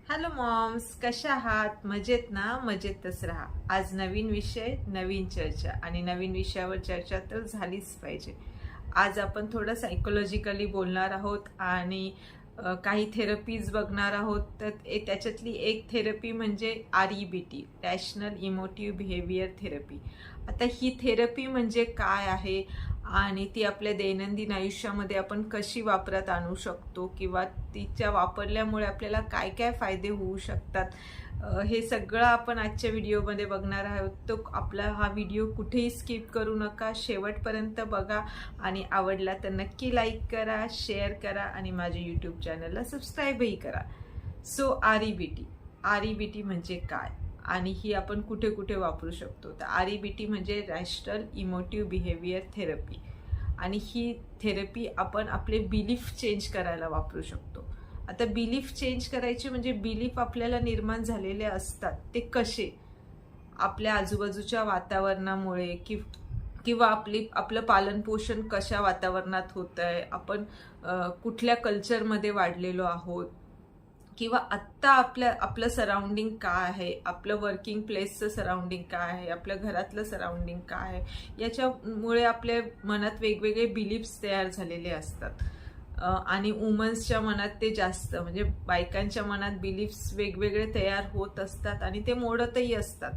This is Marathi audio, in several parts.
हॅलो मॉम्स, कशा आहात? मजेत ना? मजेतच राहा. आज नवीन विषय, नवीन चर्चा आणि नवीन विषयावर चर्चा तर झालीच पाहिजे. आज आपण थोडं सायकोलॉजिकली बोलणार आहोत आणि काही थेरपीज बघणार आहोत. तर त्याच्यातली एक थेरपी म्हणजे REBT, rational emotive behaviour therapy. आता ही थेरपी म्हणजे काय आहे आणि ती आपल्या दैनंदिन आयुष्यामध्ये आपण कशी वापरात आणू शकतो किंवा तिच्या वापरल्यामुळे आपल्याला काय काय फायदे होऊ शकतात, हे सगळं आपण आजच्या व्हिडिओमध्ये बघणार आहोत. तो आपला हा व्हिडिओ कुठेही स्किप करू नका, शेवटपर्यंत बघा आणि आवडला तर नक्की लाईक करा, शेअर करा आणि माझ्या यूट्यूब चॅनलला सबस्क्राईबही करा. सो REBT म्हणजे काय आणि ही आपण कुठे कुठे वापरू शकतो? तर REBT म्हणजे रॅशनल इमोटिव्ह बिहेवियर थेरपी आणि ही थेरपी आपण आपले बिलीफ चेंज करायला वापरू शकतो. आता बिलीफ चेंज करायचे म्हणजे बिलीफ आपल्याला निर्माण झालेले असतात ते कसे, आपल्या आजूबाजूच्या वातावरणामुळे किंवा आपलं पालनपोषण कशा वातावरणात होत आहे, आपण कुठल्या कल्चरमध्ये वाढलेलो आहोत किंवा आत्ता आपलं सराउंडिंग काय आहे, आपलं वर्किंग प्लेसचं सराउंडिंग काय आहे, आपल्या घरातलं सराउंडिंग काय आहे, याच्यामुळे आपल्या मनात वेगवेगळे बिलीफ्स तयार झालेले असतात. आणि वुमन्सच्या मनात ते जास्त, म्हणजे बायकांच्या मनात बिलीफ्स वेगवेगळे तयार होत असतात आणि ते मोडतही असतात.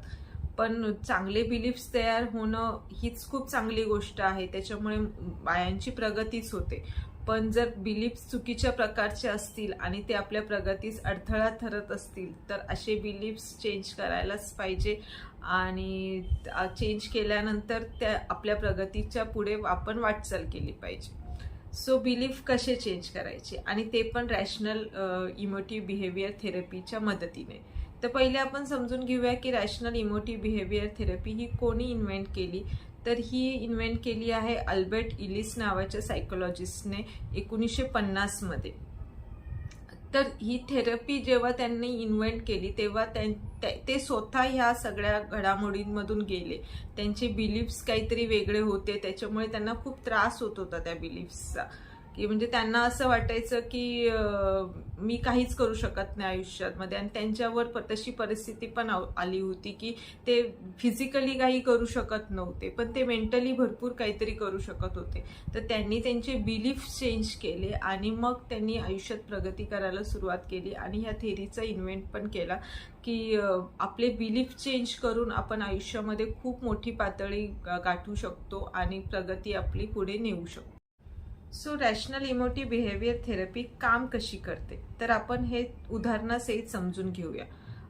पण चांगले बिलीफ्स तयार होणं हीच खूप चांगली गोष्ट आहे, त्याच्यामुळे बायांची प्रगतीच होते. पण जर बिलीफ्स चुकीच्या प्रकारचे असतील आणि ते आपल्या प्रगतीस अडथळा ठरत असतील तर असे बिलीफ्स चेंज करायलाच पाहिजे आणि चेंज केल्यानंतर त्या आपल्या प्रगतीच्या पुढे आपण वाटचाल केली पाहिजे. सो बिलीफ कसे चेंज करायचे आणि ते पण रॅशनल इमोटिव्ह बिहेवियर थेरपीच्या मदतीने. तर पहिले आपण समजून घेऊया की रॅशनल इमोटिव्ह बिहेवियर थेरपी ही कोणी इन्व्हेंट केली. तर ही इन्व्हेंट केली आहे अल्बर्ट इलिस नावाच्या सायकोलॉजिस्टने 1950 मध्ये. तर ही थेरपी जेव्हा त्यांनी इन्व्हेंट केली तेव्हा ते स्वतः ह्या सगळ्या घडामोडींमधून गेले. त्यांचे बिलीफ्स काहीतरी वेगळे होते, त्याच्यामुळे त्यांना खूप त्रास होत होता त्या बिलीफ्सचा, की म्हणजे त्यांना असं वाटायचं की मी काहीच करू शकत नाही आयुष्यामध्ये. आणि त्यांच्यावर तशी परिस्थिती पण आली होती की ते फिजिकली काही करू शकत नव्हते पण ते मेंटली भरपूर काहीतरी करू शकत होते. तर त्यांनी त्यांचे बिलीफ चेंज केले आणि मग त्यांनी आयुष्यात प्रगती करायला सुरुवात केली आणि ह्या थेरीचा इन्व्हेंट पण केला की आपले बिलीफ चेंज करून आपण आयुष्यामध्ये खूप मोठी पातळी गाठू शकतो आणि प्रगती आपली पुढे नेऊ शकतो. So rational emotive behaviour therapy काम कशी करते तर आपण हे उदाहरणासहित समजून घेऊया.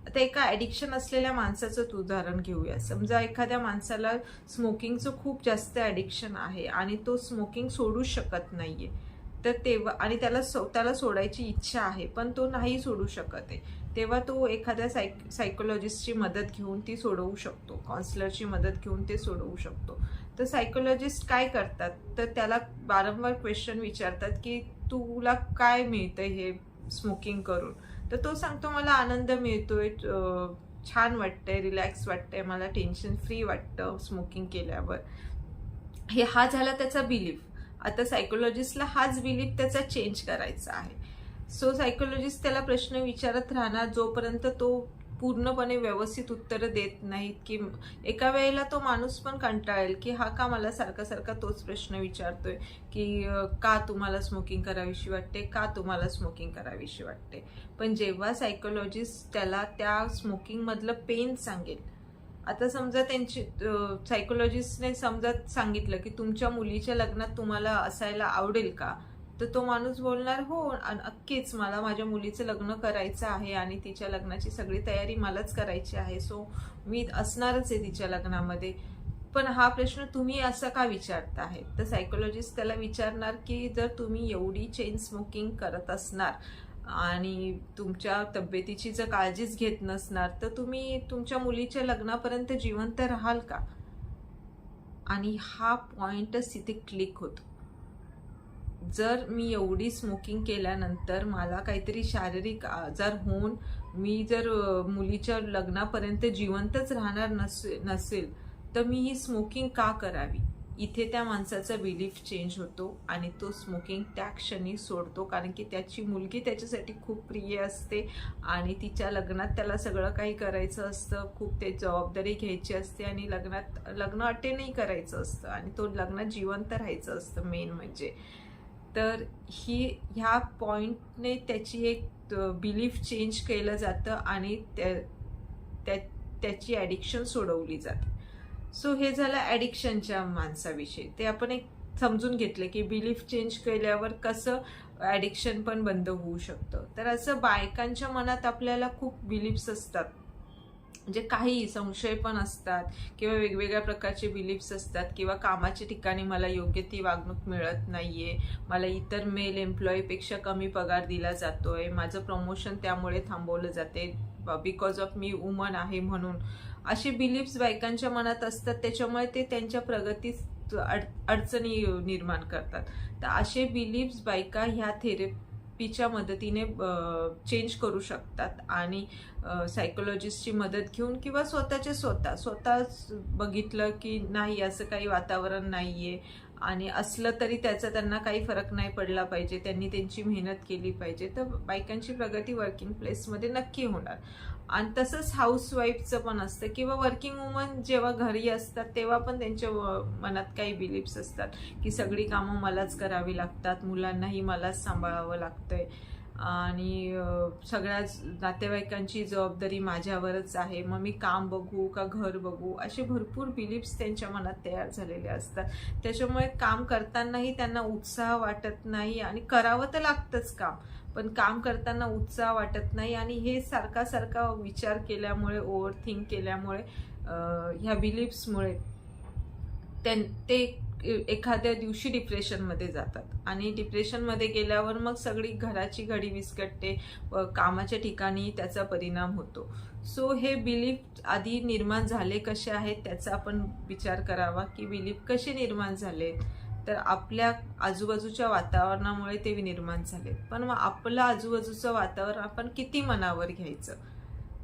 आता एका ॲडिक्शन असलेल्या माणसाचंच उदाहरण घेऊया. समजा एखाद्या माणसाला स्मोकिंगचं खूप जास्त ॲडिक्शन आहे आणि तो स्मोकिंग सोडू शकत नाहीये. तर तेव्हा आणि त्याला सोडायची इच्छा आहे पण तो नाही सोडू शकत आहे, तेव्हा तो एखाद्या सायकोलॉजिस्टची मदत घेऊन ती सोडवू शकतो, काउन्सिलरची मदत घेऊन ते सोडवू शकतो. तर सायकोलॉजिस्ट काय करतात तर त्याला वारंवार क्वेश्चन विचारतात की तुला काय मिळतंय हे स्मोकिंग करून. तर तो सांगतो मला आनंद मिळतोय, छान वाटतंय, रिलॅक्स वाटतंय, मला टेन्शन फ्री वाटतं स्मोकिंग केल्यावर. हा झाला त्याचा बिलीफ. आता सायकोलॉजिस्टला हाच बिलीफ त्याचा चेंज करायचा आहे. सो सायकोलॉजिस्ट त्याला प्रश्न विचारत राहणार जोपर्यंत तो पूर्णपणे व्यवस्थित उत्तरं देत नाहीत, की एका वेळेला तो माणूस पण कंटाळेल की हा का मला सारखा सारखा तोच प्रश्न विचारतोय की का तुम्हाला स्मोकिंग करावीशी वाटते, का तुम्हाला स्मोकिंग करावीशी वाटते. पण जेव्हा सायकोलॉजिस्ट त्याला त्या स्मोकिंग मधलं पेन सांगेल, आता समजा त्यांची सायकोलॉजिस्टने समजा सांगितलं की तुमच्या मुलीच्या लग्नात तुम्हाला असायला आवडेल का, तर तो माणूस बोलणार हो नक्कीच, मला माझ्या मुलीचं लग्न करायचं आहे आणि तिच्या लग्नाची सगळी तयारी मलाच करायची आहे, सो मी असणारच आहे तिच्या लग्नामध्ये. पण हा प्रश्न तुम्ही असा का विचारता आहे. तर सायकोलॉजिस्ट त्याला विचारणार की जर तुम्ही एवढी चेन स्मोकिंग करत असणार आणि तुमच्या तब्येतीची जर काळजीच घेत नसणार तर तुम्ही तुमच्या मुलीच्या लग्नापर्यंत जिवंत राहाल का. आणि हा पॉइंटच तिथे क्लिक होतो. जर मी एवढी स्मोकिंग केल्यानंतर मला काहीतरी शारीरिक आजार होऊन मी जर मुलीच्या लग्नापर्यंत जिवंतच राहणार नसेल तर मी ही स्मोकिंग का करावी. इथे त्या माणसाचा बिलीफ चेंज होतो आणि तो स्मोकिंग त्या क्षणी सोडतो, कारण की त्याची मुलगी त्याच्यासाठी खूप प्रिय असते आणि तिच्या लग्नात त्याला सगळं काही करायचं असतं, खूप ते जबाबदारी घ्यायची असते आणि लग्न अटेंडही करायचं असतं आणि तो लग्नात जिवंत राहायचं असतं मेन म्हणजे. तर ह्या पॉइंटने त्याची एक बिलीफ चेंज केलं जातं आणि त्याची ॲडिक्शन सोडवली जाते. सो हे झालं ॲडिक्शनच्या माणसाविषयी. ते आपण एक समजून घेतलं की बिलीफ चेंज केल्यावर कसं ॲडिक्शन पण बंद होऊ शकतं. तर असं बायकांच्या मनात आपल्याला खूप बिलीफ्स असतात, म्हणजे काही संशय पण असतात किंवा वेगवेगळ्या प्रकारचे बिलीफ्स असतात, किंवा कामाच्या ठिकाणी मला योग्य ती वागणूक मिळत नाहीये, मला इतर मेल एम्प्लॉईपेक्षा कमी पगार दिला जातोय, माझं प्रमोशन त्यामुळे थांबवलं जाते बिकॉज ऑफ मी वुमन आहे म्हणून. असे बिलीफ्स बायकांच्या मनात असतात, त्याच्यामुळे ते त्यांच्या प्रगतीत अडचणी निर्माण करतात. तर असे बिलीफ्स बायका ह्या थेरपीच्या मदतीने चेंज करू शकतात आणि सायकोलॉजिस्टची मदत घेऊन किंवा स्वतः बघितलं की नाही असं काही वातावरण नाहीये आणि असलं तरी त्याचा त्यांना काही फरक नाही पडला पाहिजे, त्यांनी त्यांची मेहनत केली पाहिजे, तर बायकांची प्रगती वर्किंग प्लेसमध्ये नक्की होणार. आणि तसंच हाऊसवाईफचं पण असतं किंवा वर्किंग वुमन जेव्हा घरी असतात तेव्हा पण त्यांच्या मनात काही बिलीफ्स असतात की सगळी कामं मलाच करावी लागतात, मुलांनाही मलाच सांभाळावं लागतंय आणि सगळ्या नातेवाईकांची जबाबदारी माझ्यावरच आहे, मग मी काम बघू का घर बघू, असे भरपूर बिलीफ्स त्यांच्या मनात तयार झालेले असतात. त्याच्यामुळे काम करतानाही त्यांना उत्साह वाटत नाही आणि करावं तर लागतंच काम, पण काम करताना उत्साह वाटत नाही आणि हे सारखा विचार केल्यामुळे, ओव्हर थिंक केल्यामुळे, ह्या बिलीफ्समुळे ते एखाद्या दिवशी डिप्रेशनमध्ये जातात आणि डिप्रेशनमध्ये गेल्यावर मग सगळी घराची घडी विस्कटते, कामाच्या ठिकाणी त्याचा परिणाम होतो. सो हे बिलीफ आधी निर्माण झाले कसे आहेत त्याचा आपण विचार करावा की बिलीफ कसे निर्माण झाले. तर आपल्या आजूबाजूच्या वातावरणामुळे ते निर्माण झाले, पण मग आपलं आजूबाजूचं वातावरण आपण किती मनावर घ्यायचं.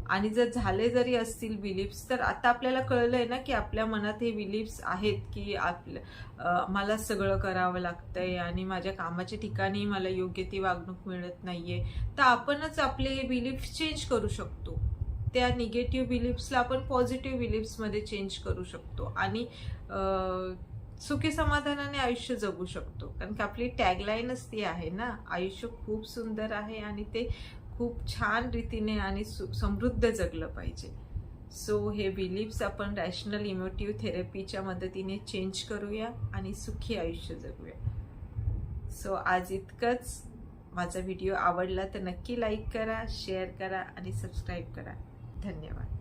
आणि जर झाले जरी असतील बिलीफ्स, तर आता आपल्याला कळलंय ना की आपल्या मनात हे बिलीफ्स आहेत की मला सगळं करावं लागतंय आणि माझ्या कामाच्या ठिकाणी मला योग्य ती वागणूक मिळत नाहीये, तर आपणच आपले हे बिलीफ्स चेंज करू शकतो. त्या निगेटिव्ह बिलीफ्सला आपण पॉझिटिव्ह बिलीफ्समध्ये चेंज करू शकतो आणि सुखी समाधानाने आयुष्य जगू शकतो. कारण की आपली टॅगलाईनच ती आहे ना, आयुष्य खूप सुंदर आहे आणि ते खूप छान रीतीने आणि समृद्ध जगलं पाहिजे. सो हे बिलीफ्स आपण रॅशनल इमोटिव्ह थेरपीच्या मदतीने चेंज करूया आणि सुखी आयुष्य जगूया. सो आज इतकंच. माझा व्हिडिओ आवडला तर नक्की लाईक करा, शेअर करा आणि सबस्क्राईब करा. धन्यवाद.